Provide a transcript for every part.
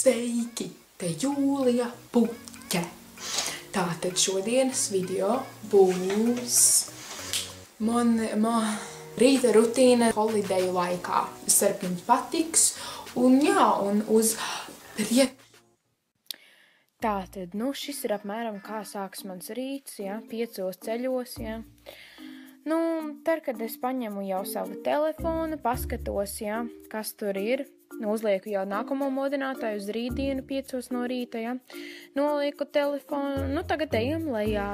Sveiki, te Jūlija Puķe. Tātad šodienas video būs man rīta rutīna holideju laikā. Es ceru, ka jums patiks. Un uz Tātad, šis ir apmēram kā sāks mans rīts, 5 ceļos, tad, kad es paņemu jau savu telefonu, paskatos, kas tur ir, uzlieku jau nākamo modinātāju uz rītdienu 5 no rīta, nolieku telefonu, tagad ejam lejā,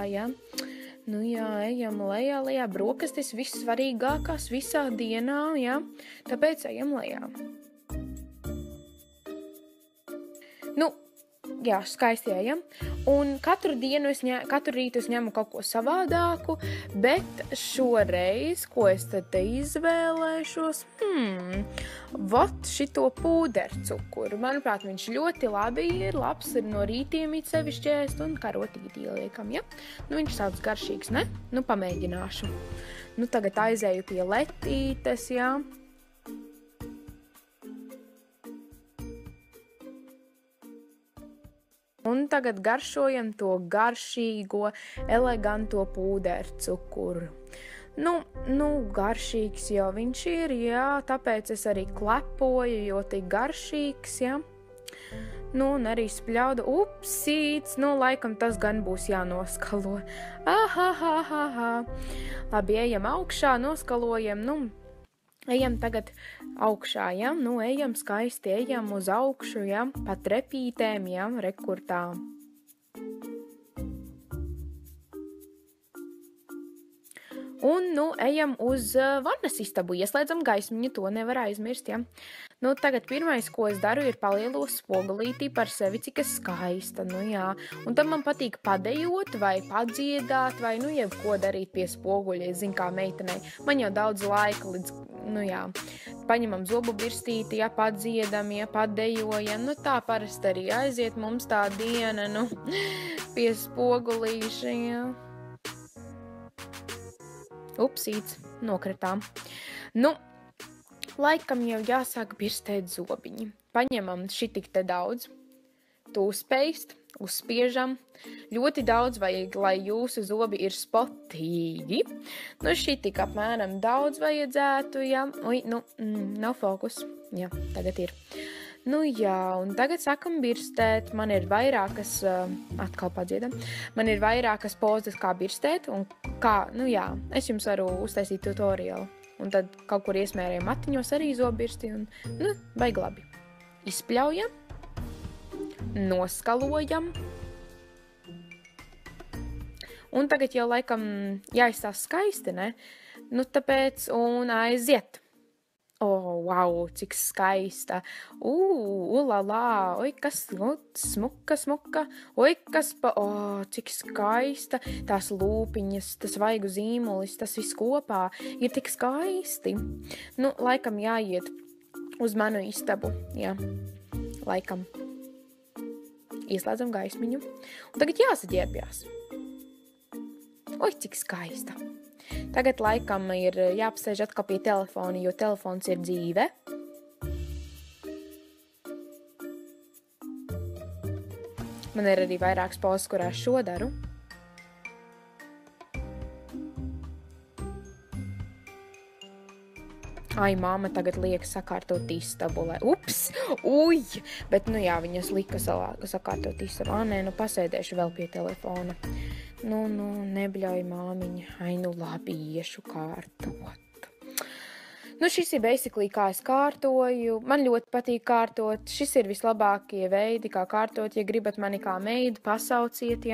ejam lejā, brokastis vissvarīgākās visā dienā, tāpēc ejam lejā. Skaisti ejam, un katru rītu es ņemu kaut ko savādāku, bet šoreiz, ko es tad te izvēlēšos, šito pūdercukuru. Manuprāt, viņš ļoti labi ir, labs ir no rītiem it sevišķi ēst un karotīti ieliekam, viņš tāds garšīgs, ne? Pamēģināšu. Tagad aizēju pie letītes, Un tagad garšojam to garšīgo, eleganto pūdercukuru. Garšīgs jau viņš ir, tāpēc es arī klepoju, jo tik garšīgs, un arī spļaudu, upsīts, laikam tas gan būs jānoskalo. Labi, ejam augšā, noskalojam, ejam tagad augšā, ejam skaisti, ejam uz augšu, pa trepītēm, rekurtā. Un, ejam uz vannas istabu, ieslēdzam gaismiņu, to nevar aizmirst, Tagad pirmais, ko es daru, ir palielo spogulītī par sevi, cik es skaista, Un tad man patīk padejot vai padziedāt, vai, jebko darīt pie spoguļa, es zinu, kā meitenei. Man jau daudz laika līdz, paņemam zobu birstīti, padziedam, padejojam, tā parasti arī aiziet mums tā diena, pie spogulīša, Upsīts, nokritām. Laikam jau jāsāk birstēt zobiņi. Paņemam šitik te daudz, tūspeist, uzspiežam. Ļoti daudz vajag, lai jūsu zobi ir spotīgi. Šitik apmēram daudz vajadzētu, nav fokus. Tagad ir. Un tagad sākam birstēt. Man ir vairākas, atkal padziedam, man ir vairākas pozas, kā birstēt, un kā, es jums varu uztaisīt tutoriālu. Un tad kaut kur iesmērējam matiņos arī zobirsti, un, baigi labi. Izpļaujam, noskalojam, un tagad jau laikam jāizstās skaisti, ne? Tāpēc, un aiziet. Wow, cik skaista. Ulala, oi, kas, smuka. Oi, kas cik skaista. Tās lūpiņas, tas vaigu zīmulis, tas viss kopā ir tik skaisti. Laikam jāiet uz manu istabu, laikam. Ieslēdzam gaismiņu. Un tagad jāsaģērbjās. Oi, cik skaista. Tagad laikam ir jāapsēž atkal pie telefona, jo telefons ir dzīve. Man ir arī vairākas pozas, kurās šo daru. Ai, māma tagad liek sakārtot istabu, lai... Bet, viņas lika sakārtot istabu. Pasēdēšu vēl pie telefona. Nebļauj māmiņa. Ai, labi, iešu kārtot. Šis ir basically, kā es kārtoju. Man ļoti patīk kārtot. Šis ir vislabākie veidi, kā kārtot. Ja gribat mani kā meidu, pasauciet,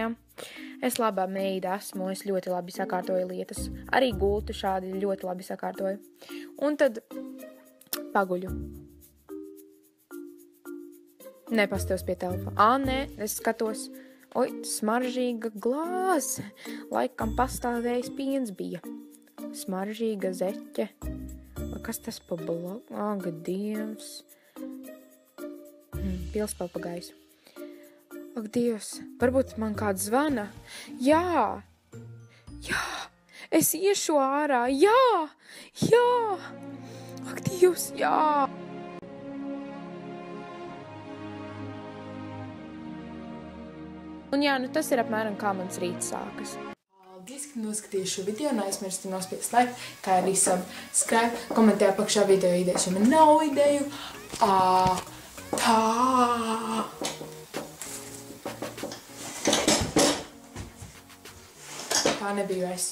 Es labā meida esmu, es ļoti labi sakārtoju lietas. Arī gultu šādi ļoti labi sakārtoju. Un tad paguļu. Nepastos pie telefona. Nē, es skatos. Oi, smaržīga glāze. Laikam pastāvējis piens bija. Smaržīga zeķe. Vai kas tas pa bloku? Ak, Dievs. Pils papagājs. Ak, Dievs, varbūt man kāds zvana. Jā, es iešu ārā. Jā. Ak, Dievs, jā. Un jā, nu tas ir apmēram kā mans rīts sākas. Paldies, ka noskatījies šo video, neaizmirsti nospiest like, kā arī subscribe, komentē apakšā video idejas, ja man nav ideju. Tā nebija es.